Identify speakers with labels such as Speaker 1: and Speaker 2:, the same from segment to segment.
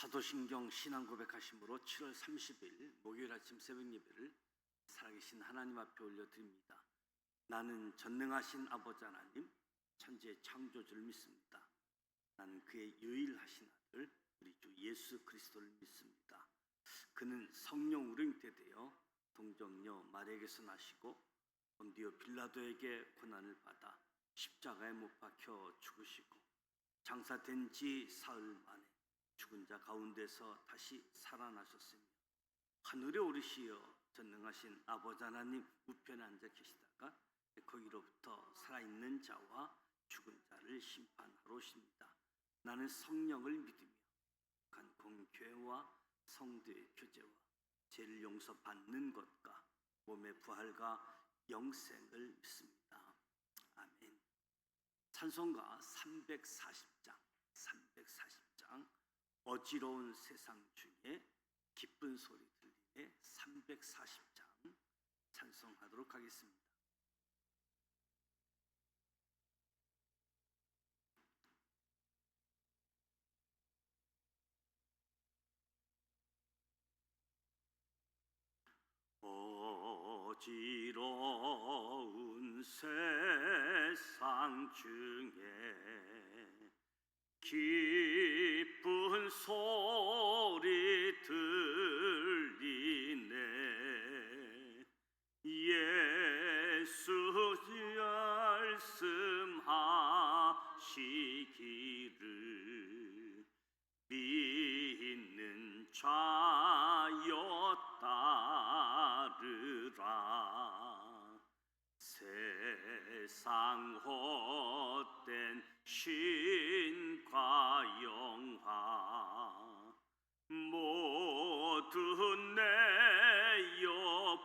Speaker 1: 사도신경 신앙 고백하심으로 7월 30일 목요일 아침 새벽 예배를 살아계신 하나님 앞에 올려드립니다. 나는 전능하신 아버지 하나님, 천지의 창조주를 믿습니다. 나는 그의 유일하신 아들 우리 주 예수 그리스도를 믿습니다. 그는 성령 우릉때 되어 동정녀 마리아에게서 나시고 본디오 빌라도에게 고난을 받아 십자가에 못 박혀 죽으시고 장사된 지 사흘 만에 죽은 자 가운데서 다시 살아나셨으며 하늘에 오르시어 전능하신 아버지 하나님 우편에 앉아 계시다가 거기로부터 살아있는 자와 죽은 자를 심판하러 오십니다. 나는 성령을 믿으며 간 공교회와 성도의 교제와 죄를 용서받는 것과 몸의 부활과 영생을 믿습니다. 아멘. 찬송가 340장 어지러운 세상 중에 기쁜 소리 들리네 340장 찬송하도록 하겠습니다. 어지러운 세상 중에 기쁜 소리 들리네 예수 말씀하시기를 믿는 자여 따르라 세상 헛된 신과 영화 모두 내어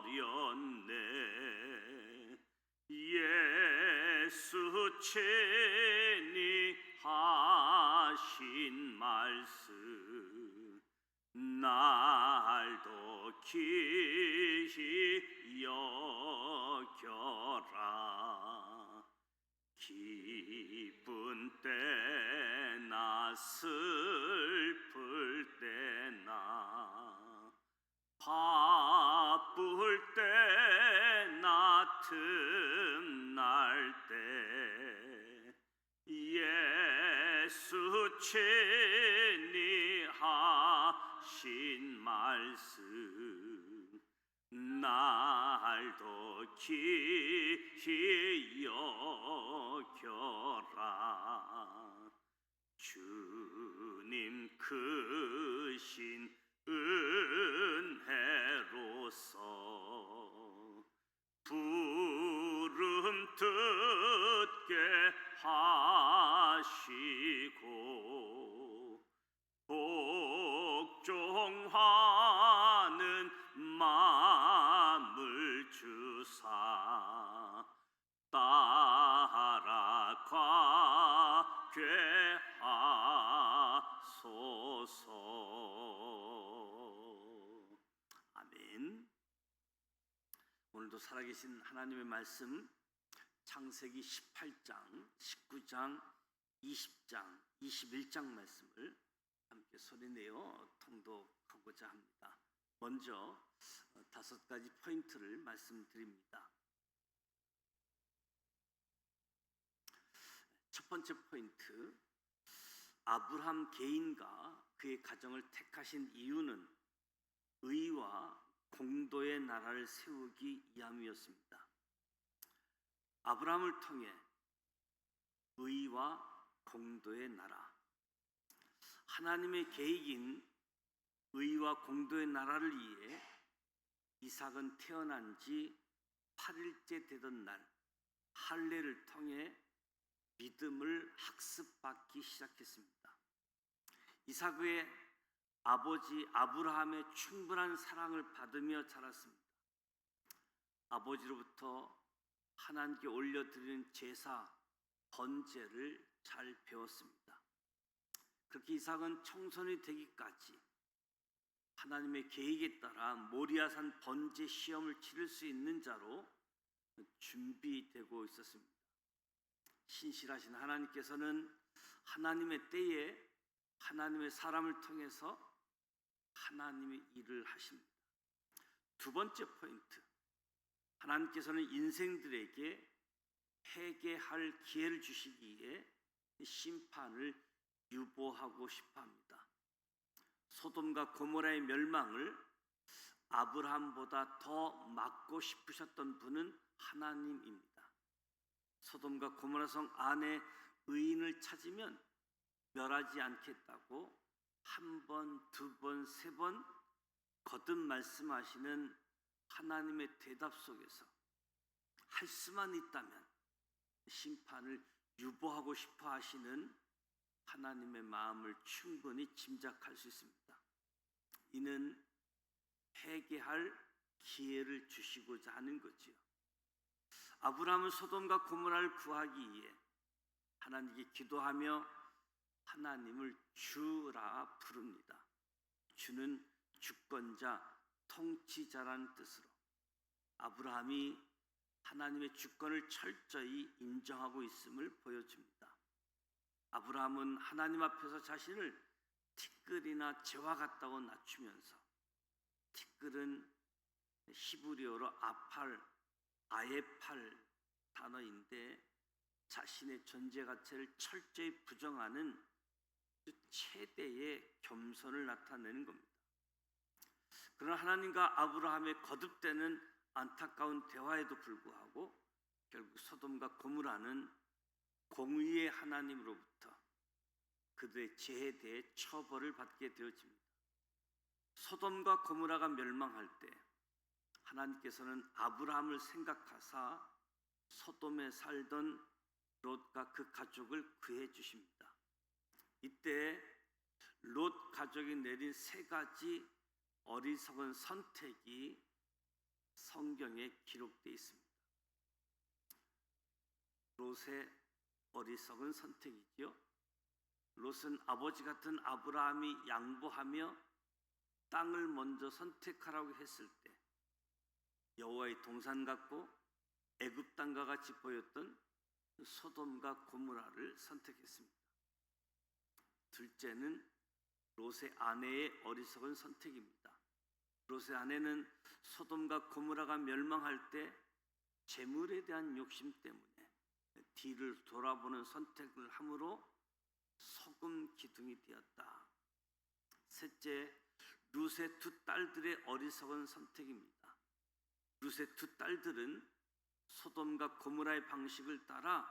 Speaker 1: 버렸네 예수 친히 하신 말씀 날도 기히 여겨라 기쁜 때나 슬플 때나 바쁠 때나 틈날 때 예수 친히 하신 말씀 날도 기히 여겨라 주님 크신 은혜로서 부름 듣게 하시고 복종하는 마음을 주사 따라가게 하소서. 아멘. 오늘도 살아계신 하나님의 말씀 창세기 18장, 19장, 20장, 21장 말씀을 함께 소리내어 통독하고자 합니다. 먼저 5가지 포인트를 말씀드립니다. 첫 번째 포인트, 아브라함 개인과 그의 가정을 택하신 이유는 의와 공도의 나라를 세우기 위함이었습니다. 아브라함을 통해 의와 공도의 나라, 하나님의 계획인 의와 공도의 나라를 위해 이삭은 태어난 지 8일째 되던 날 할례를 통해 믿음을 학습받기 시작했습니다. 이삭의 아버지 아브라함의 충분한 사랑을 받으며 자랐습니다. 아버지로부터 하나님께 올려드리는 제사, 번제를 잘 배웠습니다. 그렇게 이삭은 청소년이 되기까지 하나님의 계획에 따라 모리아산 번제 시험을 치를 수 있는 자로 준비되고 있었습니다. 신실하신 하나님께서는 하나님의 때에 하나님의 사람을 통해서 하나님의 일을 하십니다. 두 번째 포인트, 하나님께서는 인생들에게 회개할 기회를 주시기에 심판을 유보하고 싶어 합니다. 소돔과 고모라의 멸망을 아브라함보다 더 막고 싶으셨던 분은 하나님입니다. 소돔과 고모라 성 안에 의인을 찾으면 멸하지 않겠다고 한 번, 두 번, 세 번 거듭 말씀하시는 하나님의 대답 속에서 할 수만 있다면 심판을 유보하고 싶어 하시는 하나님의 마음을 충분히 짐작할 수 있습니다. 이는 회개할 기회를 주시고자 하는 거지요. 아브라함은 소돔과 고모라를 구하기 위해 하나님께 기도하며 하나님을 주라 부릅니다. 주는 주권자, 통치자라는 뜻으로 아브라함이 하나님의 주권을 철저히 인정하고 있음을 보여줍니다. 아브라함은 하나님 앞에서 자신을 티끌이나 재와 같다고 낮추면서, 티끌은 히브리어로 아예팔 단어인데 자신의 존재 가치를 철저히 부정하는 최대의 겸손을 나타내는 겁니다. 그러나 하나님과 아브라함의 거듭되는 안타까운 대화에도 불구하고 결국 소돔과 고모라는 공의의 하나님으로부터 그들의 죄에 대해 처벌을 받게 되어집니다. 소돔과 고모라가 멸망할 때 하나님께서는 아브라함을 생각하사 소돔에 살던 롯과 그 가족을 구해 주십니다. 이때 롯 가족이 내린 세 가지 어리석은 선택이 성경에 기록되어 있습니다. 롯의 어리석은 선택이지요. 롯은 아버지 같은 아브라함이 양보하며 땅을 먼저 선택하라고 했을 때 여호와의 동산 같고 애굽 땅과 같이 보였던 소돔과 고모라를 선택했습니다. 둘째는 롯의 아내의 어리석은 선택입니다. 롯의 아내는 소돔과 고모라가 멸망할 때 재물에 대한 욕심 때문에 뒤를 돌아보는 선택을 함으로 소금 기둥이 되었다. 셋째, 롯의 두 딸들의 어리석은 선택입니다. 롯의 두 딸들은 소돔과 고모라의 방식을 따라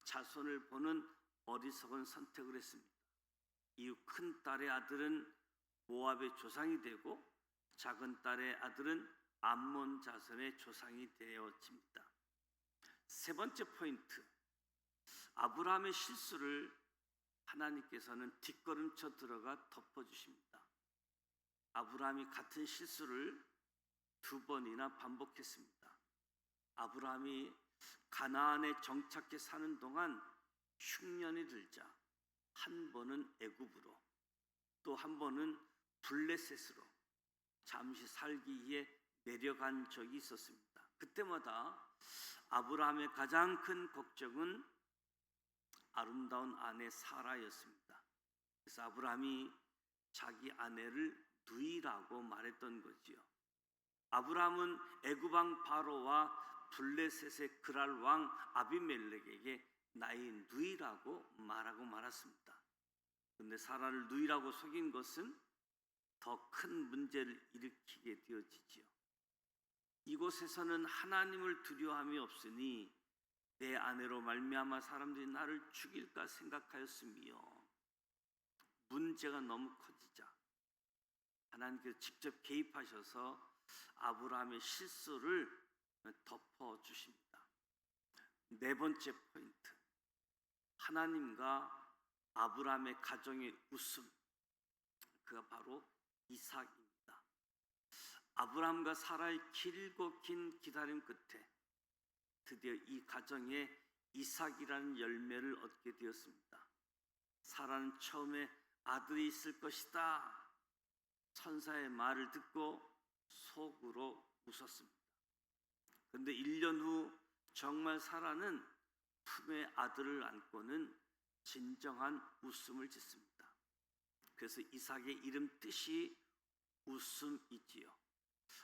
Speaker 1: 자손을 보는 어리석은 선택을 했습니다. 이후 큰 딸의 아들은 모압의 조상이 되고 작은 딸의 아들은 암몬 자손의 조상이 되어집니다. 세 번째 포인트, 아브라함의 실수를 하나님께서는 뒷걸음쳐 들어가 덮어주십니다. 아브라함이 같은 실수를 두 번이나 반복했습니다. 아브라함이 가나안에 정착해 사는 동안 흉년이 들자 한 번은 애굽으로, 또 한 번은 블레셋으로 잠시 살기 위해 내려간 적이 있었습니다. 그때마다 아브라함의 가장 큰 걱정은 아름다운 아내 사라였습니다. 그래서 아브라함이 자기 아내를 누이라고 말했던 거지요. 아브라함은 애굽 왕 바로와 블레셋의 그랄 왕 아비멜렉에게 나의 누이라고 말하고 말았습니다. 그런데 사라를 누이라고 속인 것은 더 큰 문제를 일으키게 되어지지요. 이곳에서는 하나님을 두려워함이 없으니 내 아내로 말미암아 사람들이 나를 죽일까 생각하였으며, 문제가 너무 커지자 하나님께서 직접 개입하셔서 아브라함의 실수를 덮어주십니다. 네 번째 포인트, 하나님과 아브라함의 가정의 웃음, 그가 바로 이삭입니다. 아브라함과 사라의 길고 긴 기다림 끝에 드디어 이 가정에 이삭이라는 열매를 얻게 되었습니다. 사라는 처음에 아들이 있을 것이다 천사의 말을 듣고 속으로 웃었습니다. 그런데 1년 후 정말 사라는 품에 아들을 안고는 진정한 웃음을 짓습니다. 그래서 이삭의 이름 뜻이 웃음이지요.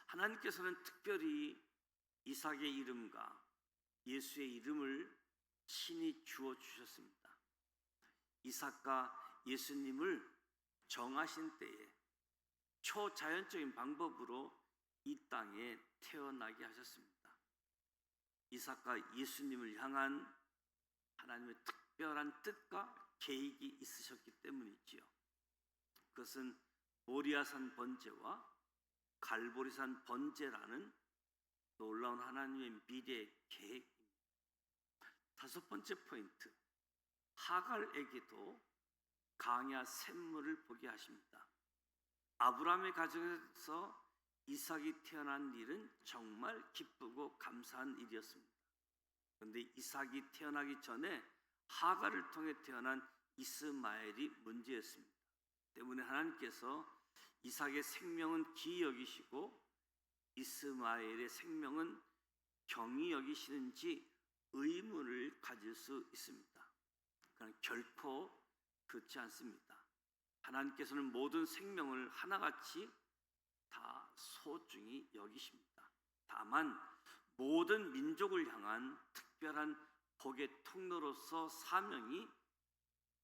Speaker 1: 하나님께서는 특별히 이삭의 이름과 예수의 이름을 친히 주어 주셨습니다. 이삭과 예수님을 정하신 때에 초자연적인 방법으로 이 땅에 태어나게 하셨습니다. 이삭과 예수님을 향한 하나님의 특별한 뜻과 계획이 있으셨기 때문이지요. 그것은 모리아산 번제와 갈보리산 번제라는 놀라운 하나님의 미래 계획입니다. 다섯 번째 포인트, 하갈에게도 강야 샘물을 보게 하십니다. 아브라함의 가정에서 이삭이 태어난 일은 정말 기쁘고 감사한 일이었습니다. 그런데 이삭이 태어나기 전에 하갈을 통해 태어난 이스마엘이 문제였습니다. 때문에 하나님께서 이삭의 생명은 기이 여기시고 이스마엘의 생명은 경히 여기시는지 의문을 가질 수 있습니다. 그러나 결코 그렇지 않습니다. 하나님께서는 모든 생명을 하나같이 다 소중히 여기십니다. 다만 모든 민족을 향한 특별한 복의 통로로서 사명이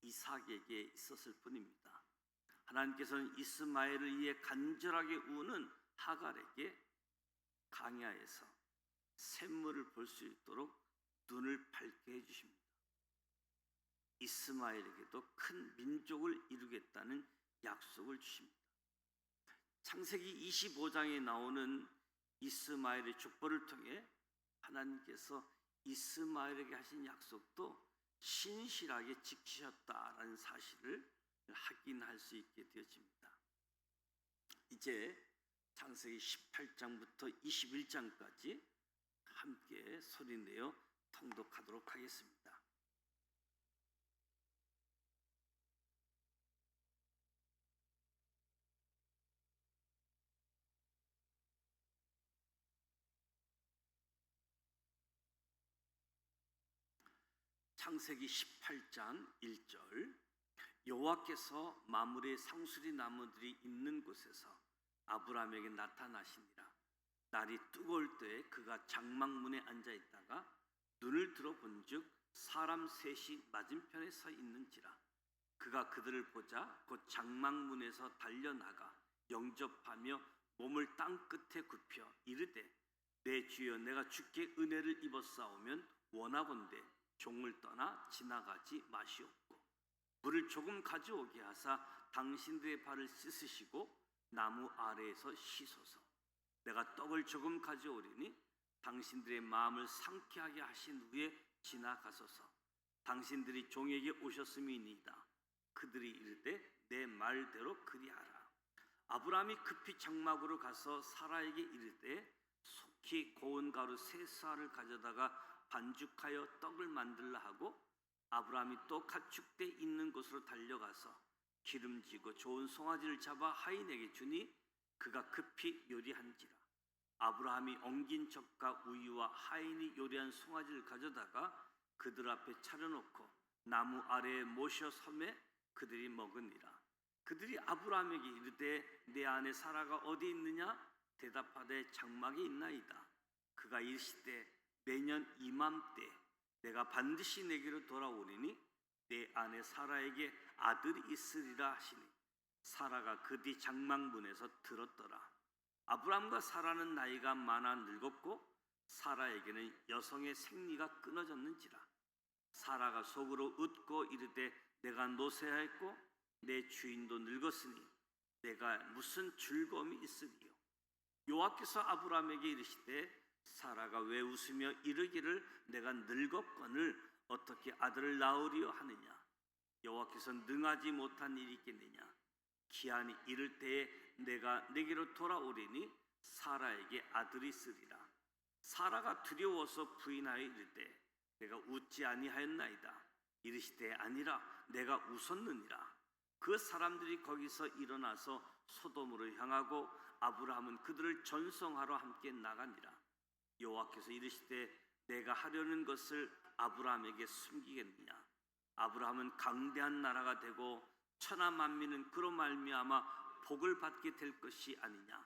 Speaker 1: 이삭에게 있었을 뿐입니다. 하나님께서는 이스마엘을 위해 간절하게 우는 하갈에게 강야에서 샘물을 볼 수 있도록 눈을 밝게 해주십니다. 이스마엘에게도 큰 민족을 이루겠다는 약속을 주십니다. 창세기 25장에 나오는 이스마엘의 족보를 통해 하나님께서 이스마엘에게 하신 약속도 신실하게 지키셨다라는 사실을 확인할 수 있게 되어집니다. 이제 창세기 18장부터 21장까지 함께 소리내어 통독하도록 하겠습니다. 창세기 18장 1절, 여호와께서 마므레 상수리 나무들이 있는 곳에서 아브라함에게 나타나시니라. 날이 뜨거울 때에 그가 장막문에 앉아 있다가 눈을 들어 본즉 사람 셋이 맞은편에 서 있는지라. 그가 그들을 보자 곧 장막문에서 달려나가 영접하며 몸을 땅 끝에 굽혀 이르되, 내 주여, 내가 주께 은혜를 입었사오면 원하건대 종을 떠나 지나가지 마시옵고, 물을 조금 가져오게 하사 당신들의 발을 씻으시고 나무 아래에서 씻소서. 내가 떡을 조금 가져오리니 당신들의 마음을 상쾌하게 하신 후에 지나가소서. 당신들이 종에게 오셨음이니이다. 그들이 이르되, 내 말대로 그리하라. 아브라함이 급히 장막으로 가서 사라에게 이르되, 속히 고운 가루 세 쌀을 가져다가 반죽하여 떡을 만들라 하고, 아브라함이 또 가축대 있는 곳으로 달려가서 기름지고 좋은 송아지를 잡아 하인에게 주니 그가 급히 요리한지라. 아브라함이 엉긴 젖과 우유와 하인이 요리한 송아지를 가져다가 그들 앞에 차려놓고 나무 아래에 모셔 섬에 그들이 먹으니라. 그들이 아브라함에게 이르되, 내 아내 사라가 어디 있느냐? 대답하되, 장막에 있나이다. 그가 이르시되, 내년 이맘때 내가 반드시 내게로 돌아오리니 내 아내 사라에게 아들이 있으리라 하시니, 사라가 그 뒤 장막문에서 들었더라. 아브람과 사라는 나이가 많아 늙었고 사라에게는 여성의 생리가 끊어졌는지라. 사라가 속으로 웃고 이르되, 내가 노쇠하였고 내 주인도 늙었으니 내가 무슨 즐거움이 있으리요. 여호와께서 아브람에게 이르시되, 사라가 왜 웃으며 이르기를 내가 늙었거늘 어떻게 아들을 낳으리요 하느냐. 여호와께서 능하지 못한 일이 있겠느냐. 기한이 이를 때에 내가 내게로 돌아오리니 사라에게 아들이 있으리라. 사라가 두려워서 부인하여 이르되, 내가 웃지 아니하였나이다. 이르시되, 아니라 내가 웃었느니라. 그 사람들이 거기서 일어나서 소돔으로 향하고 아브라함은 그들을 전송하러 함께 나가니라. 여호와께서 이르시되, 내가 하려는 것을 아브라함에게 숨기겠느냐. 아브라함은 강대한 나라가 되고 천하 만민은 그로 말미암아 복을 받게 될 것이 아니냐.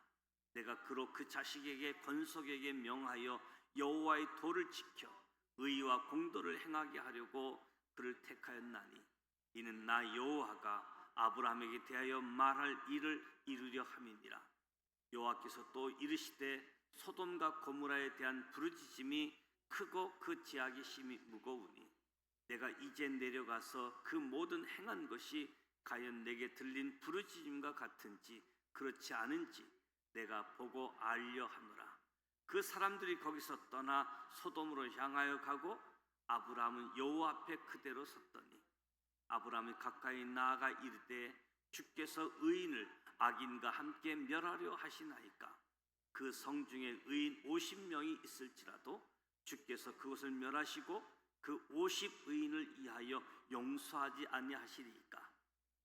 Speaker 1: 내가 그로 그 자식에게 건속에게 명하여 여호와의 도를 지켜 의와 공도를 행하게 하려고 그를 택하였나니 이는 나 여호와가 아브라함에게 대하여 말할 일을 이루려 함이니라. 여호와께서 또 이르시되 소돔과 고모라에 대한 부르짖음이 크고 그 제약이 심히 무거우니 내가 이제 내려가서 그 모든 행한 것이 과연 내게 들린 부르짖음과 같은지 그렇지 않은지 내가 보고 알려 하노라. 그 사람들이 거기서 떠나 소돔으로 향하여 가고 아브라함은 여호와 앞에 그대로 섰더니 아브라함이 가까이 나아가 이르되 주께서 의인을 악인과 함께 멸하려 하시나이까. 그 성 중에 의인 50명이 있을지라도 주께서 그것을 멸하시고 그 50의인을 위하여 용서하지 아니하시리이까.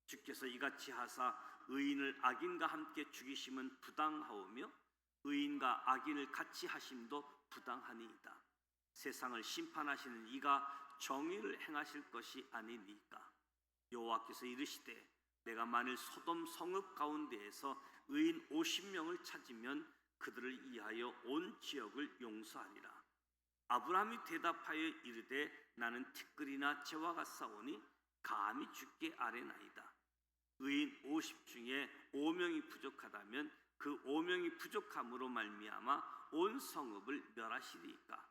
Speaker 1: 주께서 이같이 하사 의인을 악인과 함께 죽이심은 부당하오며 의인과 악인을 같이 하심도 부당하니이다. 세상을 심판하시는 이가 정의를 행하실 것이 아니니까. 여호와께서 이르시되 내가 만일 소돔 성읍 가운데에서 의인 50명을 찾으면 그들을 위하여 온 지역을 용서하리라. 아브라함이 대답하여 이르되 나는 티끌이나 재와 같사오니 감히 주께 아뢰나이다. 의인 50 중에 5명이 부족하다면 그 5명이 부족함으로 말미암아 온 성읍을 멸하시리이까.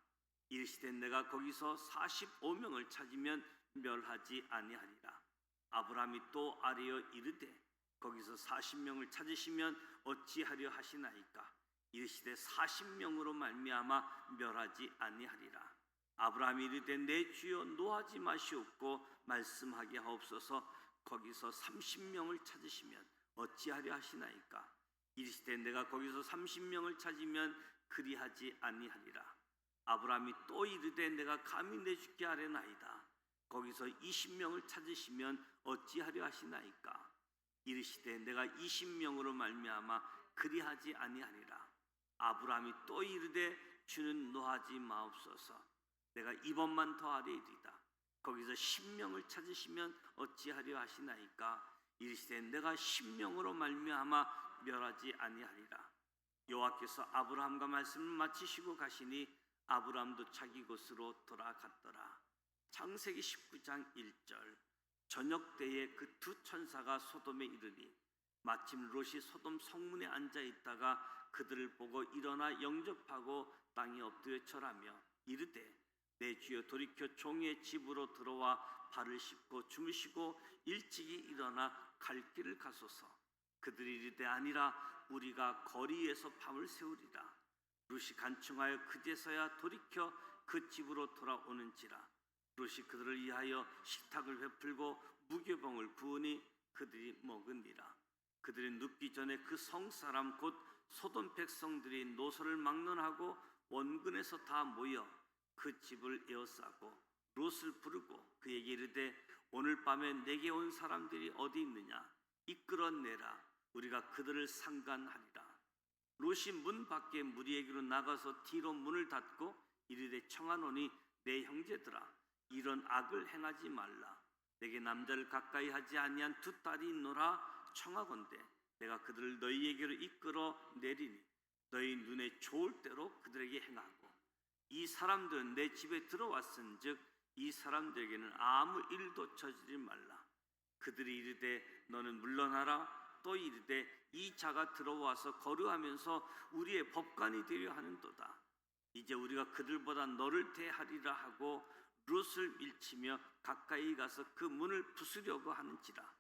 Speaker 1: 이르시되 내가 거기서 45명을 찾으면 멸하지 아니하리라. 아브라함이 또 아뢰어 이르되 거기서 40명을 찾으시면 어찌하려 하시나이까. 이르시되 40명으로 말미암아 멸하지 아니하리라. 아브라함이 이르되 내 주여 노하지 마시옵고 말씀하게 하옵소서. 거기서 30명을 찾으시면 어찌하려 하시나이까. 이르시되 내가 거기서 30명을 찾으면 그리하지 아니하리라. 아브라함이 또 이르되 내가 감히 내 주께 아뢰나이다. 거기서 20명을 찾으시면 어찌하려 하시나이까. 이르시되 내가 20명으로 말미암아 그리하지 아니하리라. 아브라함이 또 이르되 주는 노하지 마옵소서. 내가 이번만 더하리이다. 거기서 10명을 찾으시면 어찌하려 하시나이까. 이르시되 내가 10명으로 말미암아 멸하지 아니하리라. 여호와께서 아브라함과 말씀을 마치시고 가시니 아브라함도 자기 곳으로 돌아갔더라. 창세기 19장 1절. 저녁 때에 그 두 천사가 소돔에 이르니 마침 롯이 소돔 성문에 앉아 있다가 그들을 보고 일어나 영접하고 땅에 엎드려 절하며 이르되 내 주여 돌이켜 종의 집으로 들어와 발을 씻고 주무시고 일찍이 일어나 갈 길을 가소서. 그들이 이르되 아니라 우리가 거리에서 밤을 새우리라. 롯이 간청하여 그제서야 돌이켜 그 집으로 돌아오는지라. 롯이 그들을 위하여 식탁을 베풀고 무교병을 구우니 그들이 먹으니라. 그들이 눕기 전에 그 성사람 곧 소돔 백성들이 노소를 막론하고 원근에서 다 모여 그 집을 에워싸고 롯을 부르고 그에게 이르되 오늘 밤에 내게 온 사람들이 어디 있느냐. 이끌어내라. 우리가 그들을 상간하리라. 롯이 문 밖에 무리에게로 나가서 뒤로 문을 닫고 이르되 청하노니 내 형제들아 이런 악을 행하지 말라. 내게 남자를 가까이 하지 아니한 두 딸이 있노라. 청하건대 내가 그들을 너희에게로 이끌어 내리니 너희 눈에 좋을 대로 그들에게 행하고 이 사람들은 내 집에 들어왔은즉 이 사람들에게는 아무 일도 저지르지 말라. 그들이 이르되 너는 물러나라. 또 이르되 이 자가 들어와서 거류하면서 우리의 법관이 되려 하는도다. 이제 우리가 그들보다 너를 대하리라 하고 롯을 밀치며 가까이 가서 그 문을 부수려고 하는지라.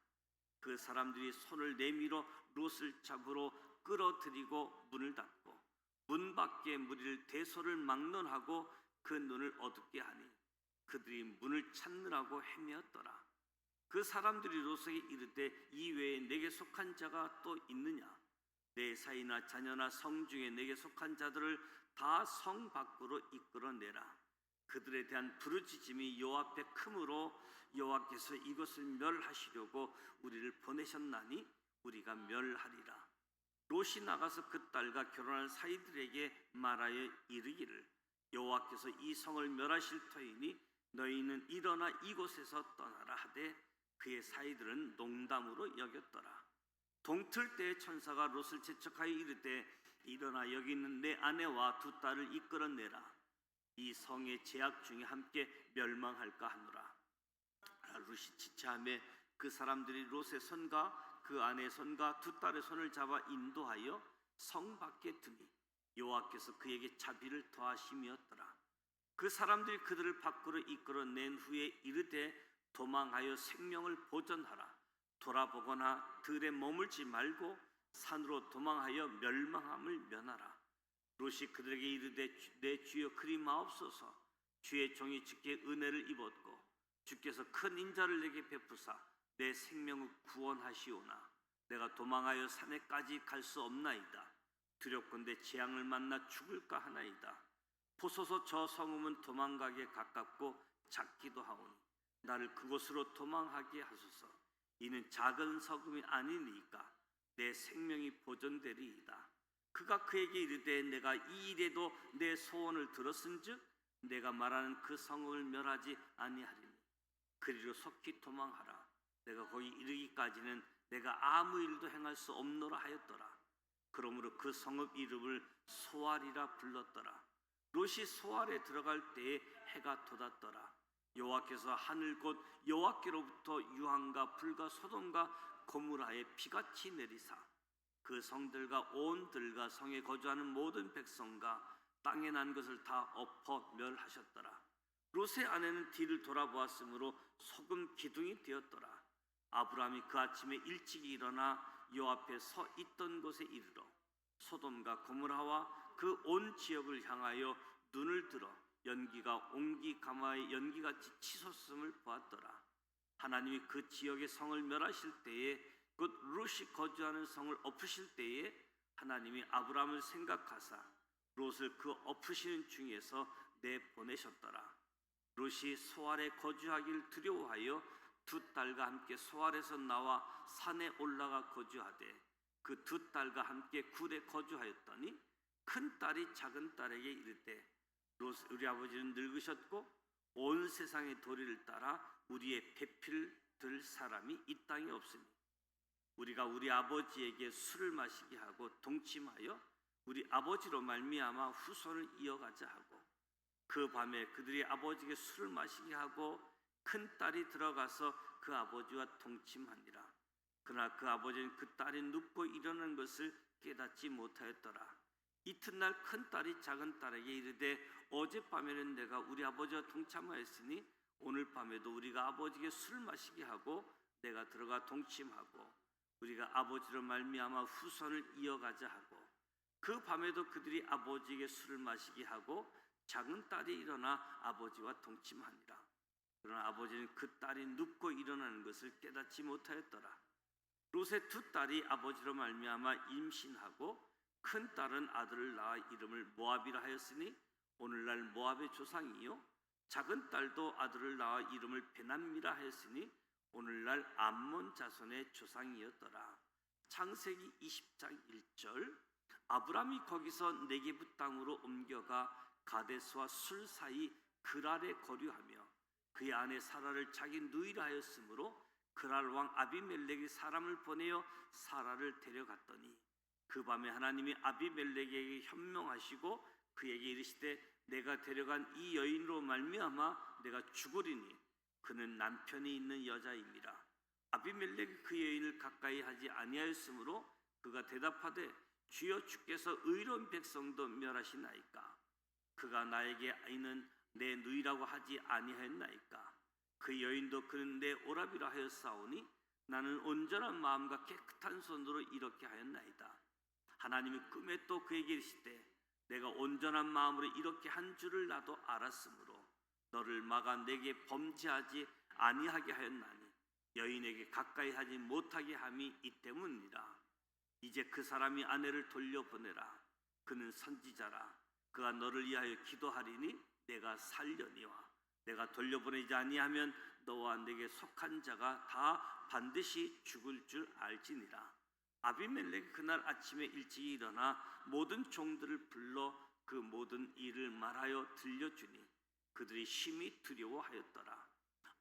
Speaker 1: 그 사람들이 손을 내밀어 롯을 잡으러 끌어들이고 문을 닫고 문 밖에 무리를 대소를 막론하고 그 눈을 어둡게 하니 그들이 문을 찾느라고 헤매었더라. 그 사람들이 롯에게 이르되 이 외에 내게 속한 자가 또 있느냐. 내 사이나 자녀나 성 중에 내게 속한 자들을 다 성 밖으로 이끌어내라. 그들에 대한 부르짖음이 여호와 앞에 크므로 여호와께서 이것을 멸하시려고 우리를 보내셨나니 우리가 멸하리라. 롯이 나가서 그 딸과 결혼한 사이들에게 말하여 이르기를 여호와께서 이 성을 멸하실 터이니 너희는 일어나 이곳에서 떠나라 하되 그의 사이들은 농담으로 여겼더라. 동틀 때에 천사가 롯을 재촉하여 이르되 일어나 여기 있는 내 아내와 두 딸을 이끌어내라. 이 성의 제약 중에 함께 멸망할까 하노라. 롯이 지체하며 그 사람들이 롯의 손과 그 아내의 손과 두 딸의 손을 잡아 인도하여 성 밖에 두니 여호와께서 그에게 자비를 더하심이었더라. 그 사람들이 그들을 밖으로 이끌어낸 후에 이르되 도망하여 생명을 보존하라. 돌아보거나 들에 머물지 말고 산으로 도망하여 멸망함을 면하라. 롯이 그들에게 이르되 내 주여 그리 마옵소서. 주의 종이 주께 은혜를 입었고 주께서 큰 인자를 내게 베푸사 내 생명을 구원하시오나 내가 도망하여 산에까지 갈 수 없나이다. 두렵건대 재앙을 만나 죽을까 하나이다. 보소서 저 성읍은 도망가기에 가깝고 작기도 하오니 나를 그곳으로 도망하게 하소서. 이는 작은 성읍이 아니니까 내 생명이 보존되리이다. 그가 그에게 이르되 내가 이 일에도 내 소원을 들었은즉 내가 말하는 그 성읍을 멸하지 아니하리니 그리로 속히 도망하라. 내가 거기 이르기까지는 내가 아무 일도 행할 수 없노라 하였더라. 그러므로 그 성읍 이름을 소알이라 불렀더라. 롯이 소알에 들어갈 때에 해가 돋았더라. 여호와께서 하늘 곧 여호와께로부터 유황과 불과 소돔과 고무라에 비같이 내리사 그 성들과 온 들과 성에 거주하는 모든 백성과 땅에 난 것을 다 엎어 멸하셨더라. 롯의 아내는 뒤를 돌아보았으므로 소금 기둥이 되었더라. 아브라함이 그 아침에 일찍 일어나 여호와 앞에 서 있던 곳에 이르러 소돔과 고모라와 그 온 지역을 향하여 눈을 들어 연기가 옹기 가마의 연기같이 치솟음을 보았더라. 하나님이 그 지역의 성을 멸하실 때에 곧 롯이 거주하는 성을 엎으실 때에 하나님이 아브라함을 생각하사 롯을 그 엎으시는 중에서 내보내셨더라. 롯이 소알에 거주하기를 두려워하여 두 딸과 함께 소알에서 나와 산에 올라가 거주하되 그 두 딸과 함께 굴에 거주하였더니 큰 딸이 작은 딸에게 이르되 롯 우리 아버지는 늙으셨고 온 세상의 도리를 따라 우리의 배필을 들 사람이 이 땅에 없으니 우리가 우리 아버지에게 술을 마시게 하고 동침하여 우리 아버지로 말미암아 후손을 이어가자 하고 그 밤에 그들이 아버지에게 술을 마시게 하고 큰 딸이 들어가서 그 아버지와 동침하니라. 그러나 그 아버지는 그 딸이 눕고 일어나는 것을 깨닫지 못하였더라. 이튿날 큰 딸이 작은 딸에게 이르되 어젯밤에는 내가 우리 아버지와 동참하였으니 오늘 밤에도 우리가 아버지에게 술을 마시게 하고 내가 들어가 동침하고 우리가 아버지로 말미암아 후손을 이어가자 하고 그 밤에도 그들이 아버지에게 술을 마시게 하고 작은 딸이 일어나 아버지와 동침하니라. 그러나 아버지는 그 딸이 눕고 일어나는 것을 깨닫지 못하였더라. 롯의 두 딸이 아버지로 말미암아 임신하고 큰 딸은 아들을 낳아 이름을 모압이라 하였으니 오늘날 모압의 조상이요 작은 딸도 아들을 낳아 이름을 베남미라 하였으니 오늘날 암몬 자손의 조상이었더라. 창세기 20장 1절 아브람이 거기서 네게부 땅으로 옮겨가 가데스와 술 사이 그랄에 거류하며 그의 아내 사라를 자기 누이라 하였으므로 그랄 왕 아비멜렉이 사람을 보내어 사라를 데려갔더니 그 밤에 하나님이 아비멜렉에게 현명하시고 그에게 이르시되 내가 데려간 이 여인으로 말미암아 내가 죽으리니 그는 남편이 있는 여자임이라. 아비멜렉이 그 여인을 가까이 하지 아니하였으므로 그가 대답하되 주여 주께서 의로운 백성도 멸하시나이까. 그가 나에게 이는 내 누이라고 하지 아니하였나이까. 그 여인도 그는 내 오라비라 하였사오니 나는 온전한 마음과 깨끗한 손으로 이렇게 하였나이다. 하나님이 꿈에 또 그에게 이르시되 내가 온전한 마음으로 이렇게 한 줄을 나도 알았으므로 너를 막아 내게 범죄하지 아니하게 하였나니 여인에게 가까이 하지 못하게 함이 이 때문이라. 이제 그 사람이 아내를 돌려보내라. 그는 선지자라. 그가 너를 위하여 기도하리니 내가 살려니와 내가 돌려보내지 아니하면 너와 내게 속한 자가 다 반드시 죽을 줄 알지니라. 아비멜렉이 그날 아침에 일찍 일어나 모든 종들을 불러 그 모든 일을 말하여 들려주니 그들이 심히 두려워하였더라.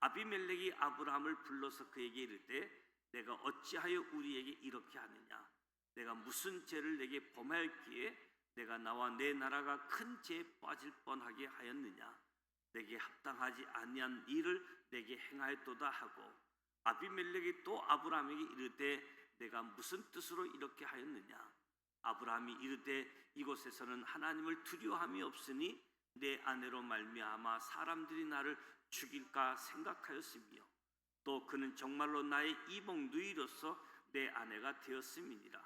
Speaker 1: 아비멜렉이 아브라함을 불러서 그에게 이르되 내가 어찌하여 우리에게 이렇게 하느냐? 내가 무슨 죄를 내게 범하였기에 내가 나와 내 나라가 큰 죄에 빠질 뻔하게 하였느냐? 내게 합당하지 아니한 일을 내게 행하였도다 하고 아비멜렉이 또 아브라함에게 이르되 내가 무슨 뜻으로 이렇게 하였느냐? 아브라함이 이르되 이곳에서는 하나님을 두려워함이 없으니 내 아내로 말미암아 사람들이 나를 죽일까 생각하였으며 또 그는 정말로 나의 이복 누이로서 내 아내가 되었음이니라.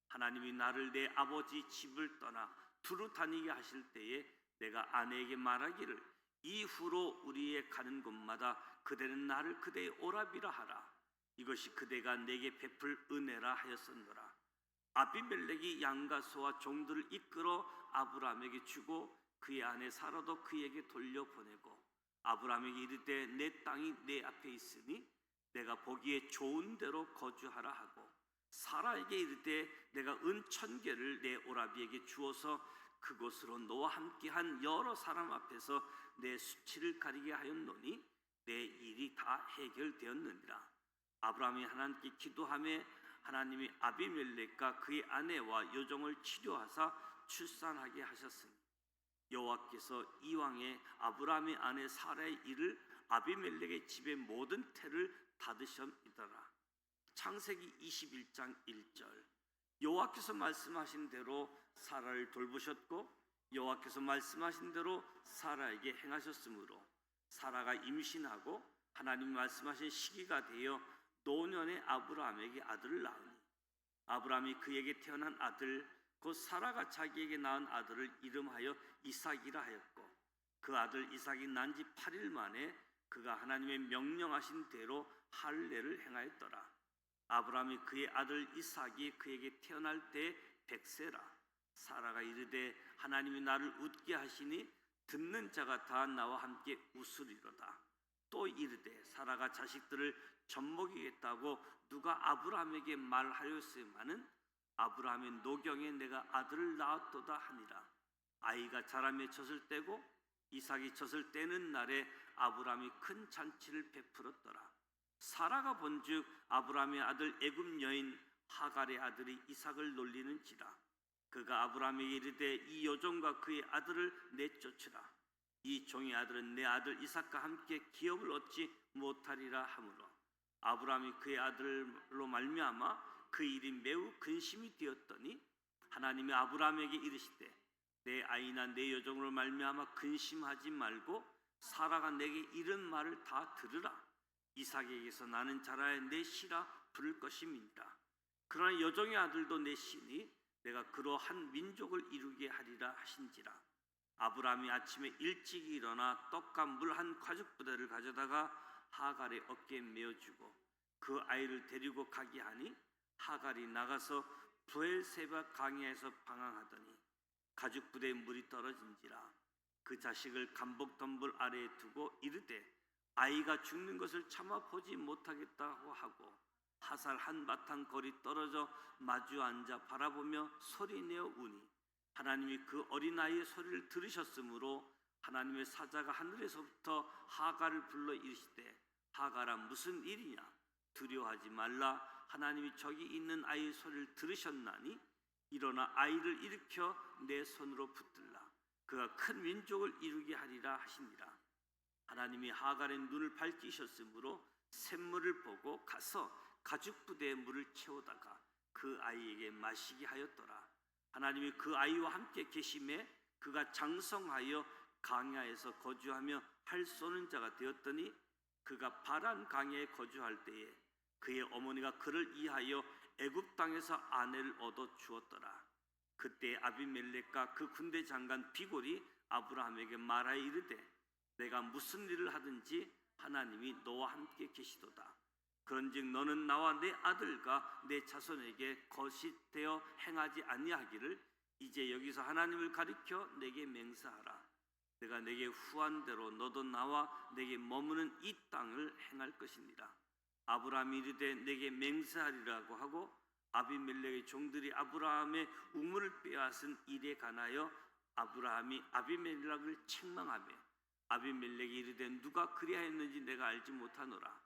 Speaker 1: 하나님이 나를 내 아버지 집을 떠나 두루 다니게 하실 때에 내가 아내에게 말하기를 이후로 우리의 가는 곳마다 그대는 나를 그대의 오라비라 하라. 이것이 그대가 내게 베풀 은혜라 하였었노라. 아비멜렉이 양과 소와 종들을 이끌어 아브라함에게 주고 그의 아내 사라도 그에게 돌려보내고 아브라함에게 이르되 내 땅이 내 앞에 있으니 내가 보기에 좋은 데로 거주하라 하고 사라에게 이르되 내가 은 1000개를 내 오라비에게 주어서 그곳으로 너와 함께한 여러 사람 앞에서 내 수치를 가리게 하였노니 내 일이 다 해결되었느니라. 아브라함이 하나님께 기도하며 하나님이 아비멜렉과 그의 아내와 여종을 치료하사 출산하게 하셨으니 여호와께서 이왕에 아브라함의 아내 사라의 일을 아비멜렉의 집의 모든 태를 닫으셨더라. 창세기 21장 1절. 여호와께서 말씀하신 대로 사라를 돌보셨고 여호와께서 말씀하신 대로 사라에게 행하셨으므로 사라가 임신하고 하나님이 말씀하신 시기가 되어 노년의 아브라함에게 아들을 낳으니 아브라함이 그에게 태어난 아들 곧 사라가 자기에게 낳은 아들을 이름하여 이삭이라 하였고 그 아들 이삭이 난 지 8일 만에 그가 하나님의 명령하신 대로 할례를 행하였더라. 아브라함이 그의 아들 이삭이 그에게 태어날 때 100세라. 사라가 이르되 하나님이 나를 웃게 하시니 듣는 자가 다 나와 함께 웃으리로다. 또 이르되 사라가 자식들을 젖먹이겠다고 누가 아브라함에게 말하였으마는 아브라함의 노경에 내가 아들을 낳았도다 하니라. 아이가 자라며 젖을 떼고 이삭이 젖을 떼는 날에 아브라함이 큰 잔치를 베풀었더라. 사라가 본즉 아브라함의 아들 애굽 여인 하갈의 아들이 이삭을 놀리는지라. 그가 아브라함에게 이르되 이 여종과 그의 아들을 내쫓으라. 이 종의 아들은 내 아들 이삭과 함께 기업을 얻지 못하리라 하므로 아브라함이 그의 아들로 말미암아 그 일이 매우 근심이 되었더니 하나님이 아브라함에게 이르시되 내 아이나 내 여종으로 말미암아 근심하지 말고 사라가 내게 이른 말을 다 들으라. 이삭에게서 나는 자라야 내 씨라 부를 것임이니라. 그러나 여종의 아들도 내 씨니 내가 그로 한 민족을 이루게 하리라 하신지라. 아브라함이 아침에 일찍 일어나 떡과 물 한 가죽부대를 가져다가 하갈의 어깨에 메어주고 그 아이를 데리고 가게 하니 하갈이 나가서 브엘세바 강야에서 방황하더니 가죽부대에 물이 떨어진지라. 그 자식을 감복덤불 아래에 두고 이르되 아이가 죽는 것을 참아 보지 못하겠다고 하고 화살 한 바탕 거리 떨어져 마주 앉아 바라보며 소리내어 우니 하나님이 그 어린아이의 소리를 들으셨으므로 하나님의 사자가 하늘에서부터 하갈을 불러 이르시되 하갈아 무슨 일이냐? 두려워하지 말라. 하나님이 저기 있는 아이의 소리를 들으셨나니 일어나 아이를 일으켜 내 손으로 붙들라. 그가 큰 민족을 이루게 하리라 하시니라. 하나님이 하갈의 눈을 밝히셨으므로 샘물을 보고 가서 가죽부대에 물을 채우다가 그 아이에게 마시게 하였더라. 하나님이 그 아이와 함께 계심에 그가 장성하여 강야에서 거주하며 활 쏘는 자가 되었더니 그가 바란 강야에 거주할 때에 그의 어머니가 그를 이하여 애굽 땅에서 아내를 얻어 주었더라. 그때 아비멜렉과 그 군대 장관 비골이 아브라함에게 말하여 이르되 내가 무슨 일을 하든지 하나님이 너와 함께 계시도다. 그런즉 너는 나와 내 아들과 내 자손에게 거짓되어 행하지 아니하기를 이제 여기서 하나님을 가리켜 내게 맹세하라. 내가 내게 후한 대로 너도 나와 내게 머무는 이 땅을 행할 것이니라. 아브라함이 이르되 내게 맹세하리라고 하고 아비멜렉의 종들이 아브라함의 우물을 빼앗은 일에 관하여 아브라함이 아비멜렉을 책망하며 아비멜렉이 이르되 누가 그리하였는지 내가 알지 못하노라.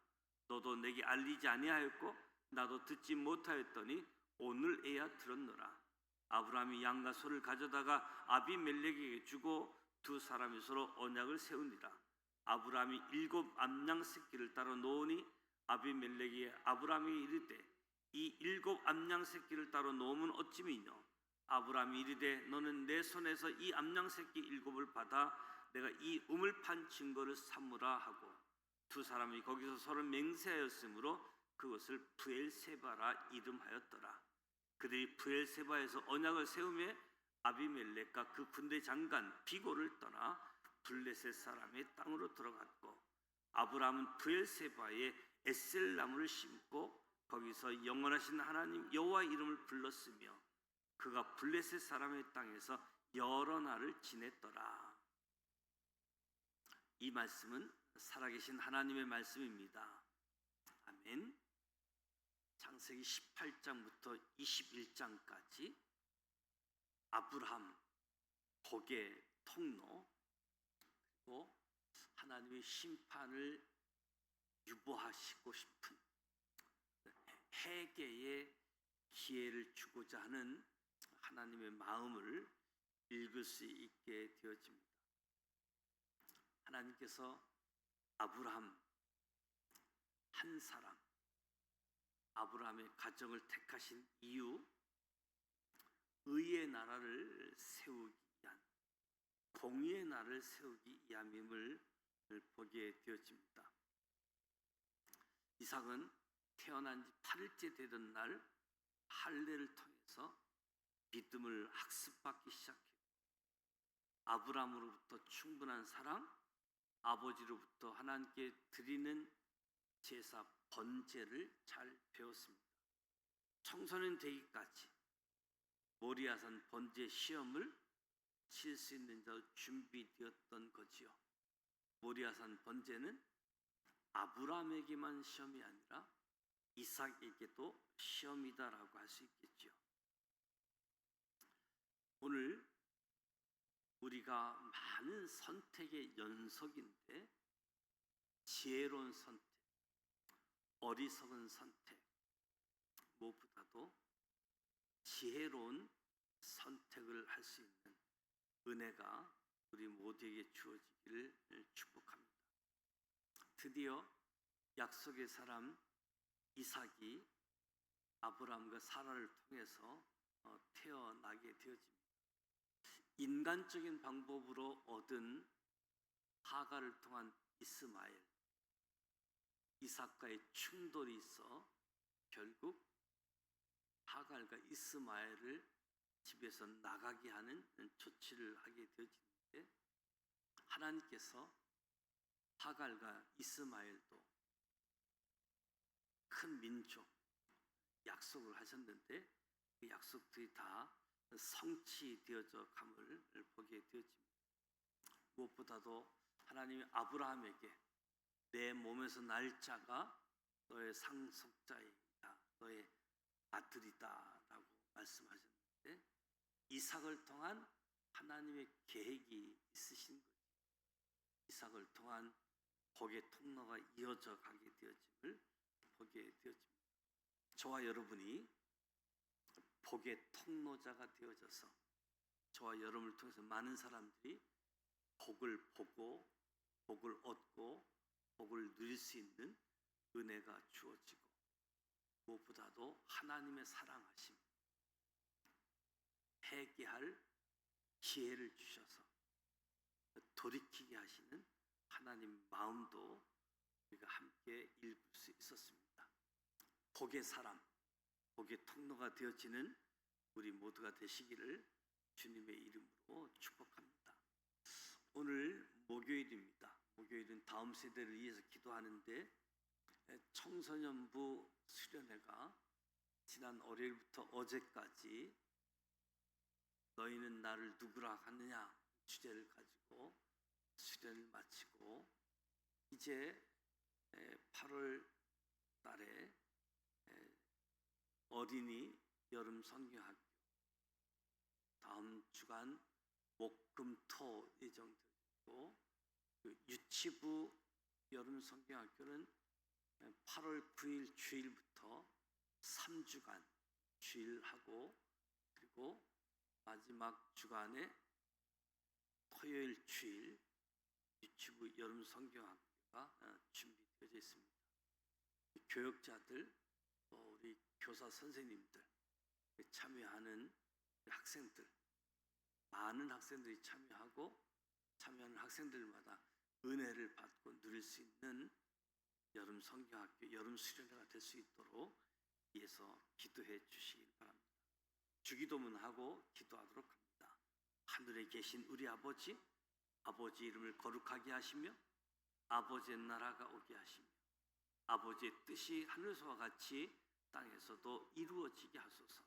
Speaker 1: 너도 내게 알리지 아니하였고 나도 듣지 못하였더니 오늘에야 들었노라. 아브라함이 양과 소를 가져다가 아비멜렉에게 주고 두 사람이 서로 언약을 세우니라. 아브라함이 7 암양 새끼를 따로 놓으니 아비멜렉이 아브라함이 이르되 이 7 암양 새끼를 따로 놓으면 어찌미뇨. 아브라함이 이르되 너는 내 손에서 이 암양 새끼 7을 받아 내가 이 우물 판 증거를 삼으라 하고 두 사람이 거기서 서로 맹세하였으므로 그것을 브엘세바라 이름하였더라. 그들이 브엘세바에서 언약을 세우며 아비멜렉과 그 군대 장관 비고를 떠나 블레셋 사람의 땅으로 들어갔고 아브라함은 브엘세바에 에셀 나무를 심고 거기서 영원하신 하나님 여호와 이름을 불렀으며 그가 블레셋 사람의 땅에서 여러 날을 지냈더라. 이 말씀은 살아계신 하나님의 말씀입니다. 아멘. 창세기 18장부터 21장까지 아브라함 복의 통로 그리고 하나님의 심판을 유보하시고 싶은 회개의 기회를 주고자 하는 하나님의 마음을 읽을 수 있게 되어집니다. 하나님께서 아브라함 한 사람 아브라함의 가정을 택하신 이유 의의 나라를 세우기 위한 공의의 나라를 세우기 위함임을 보게 되어집니다. 이삭은 태어난 지 8일째 되던 날 할례를 통해서 믿음을 학습받기 시작했고 아브라함으로부터 충분한 사랑 아버지로부터 하나님께 드리는 제사 번제를 잘 배웠습니다. 청소년 되기까지 모리아산 번제 시험을 칠 수 있는 자 준비되었던 거지요. 모리아산 번제는 아브라함에게만 시험이 아니라 이삭에게도 시험이다라고 할 수 있겠죠. 오늘 우리가 많은 선택의 연속인데 지혜로운 선택, 어리석은 선택, 무엇보다도 지혜로운 선택을 할 수 있는 은혜가 우리 모두에게 주어지기를 축복합니다. 드디어 약속의 사람 이삭이 아브라함과 사라를 통해서 태어나게 되어집니다. 인간적인 방법으로 얻은 하가를 통한 이스마엘, 이삭과의 충돌이 있어 결국 하갈과 이스마엘을 집에서 나가게 하는 조치를 하게 되어지는데 하나님께서 하갈과 이스마엘도 큰 민족 약속을 하셨는데 그 약속들이 다 성취되어져 감을 보게 되어집니다. 무엇보다도 하나님이 아브라함에게 내 몸에서 날 자가 너의 상속자이다, 너의 아들이다 라고 말씀하셨는데 이삭을 통한 하나님의 계획이 있으신 거예요. 이삭을 통한 복의 통로가 이어져 가게 되어짐을 보게 되어집니다. 저와 여러분이 복의 통로자가 되어져서 저와 여러분을 통해서 많은 사람들이 복을 보고 복을 얻고 복을 누릴 수 있는 은혜가 주어지고 무엇보다도 하나님의 사랑하심 회개할 기회를 주셔서 돌이키게 하시는 하나님 마음도 우리가 함께 읽을 수 있었습니다. 복의 사람, 복의 통로가 되어지는 우리 모두가 되시기를 주님의 이름으로 축복합니다. 오늘 목요일입니다. 목요일은 다음 세대를 위해서 기도하는데 청소년부 수련회가 지난 월요일부터 어제까지 너희는 나를 누구라 하느냐 주제를 가지고 수련을 마치고 이제 8월 달에 어린이 여름 성경학교 다음 주간 목, 금, 토 예정되고 유치부 여름 성경학교는 8월 9일 주일부터 3주간 주일하고, 그리고 마지막 주간에 토요일 주일 유치부 여름 성경학교가 준비되어져 있습니다. 교역자들, 또 우리 교사 선생님들, 참여하는 학생들, 많은 학생들이 참여하는 학생들마다 은혜를 받고 누릴 수 있는 여름 성경학교, 여름 수련회가 될 수 있도록 위해서 기도해 주시길 바랍니다. 주기도문하고 기도하도록 합니다. 하늘에 계신 우리 아버지, 아버지 이름을 거룩하게 하시며 아버지의 나라가 오게 하시며 아버지의 뜻이 하늘에서와 같이 땅에서도 이루어지게 하소서.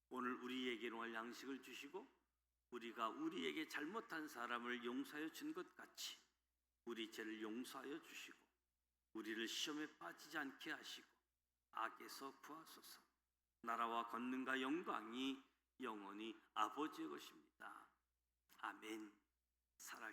Speaker 1: 오늘 우리에게 일용할 양식을 주시고 우리가 우리에게 잘못한 사람을 용서하여 준 것 같이 우리 죄를 용서하여 주시고 우리를 시험에 빠지지 않게 하시고 악에서 구하소서. 나라와 권능과 영광이 영원히 아버지의 것입니다. 아멘. 살아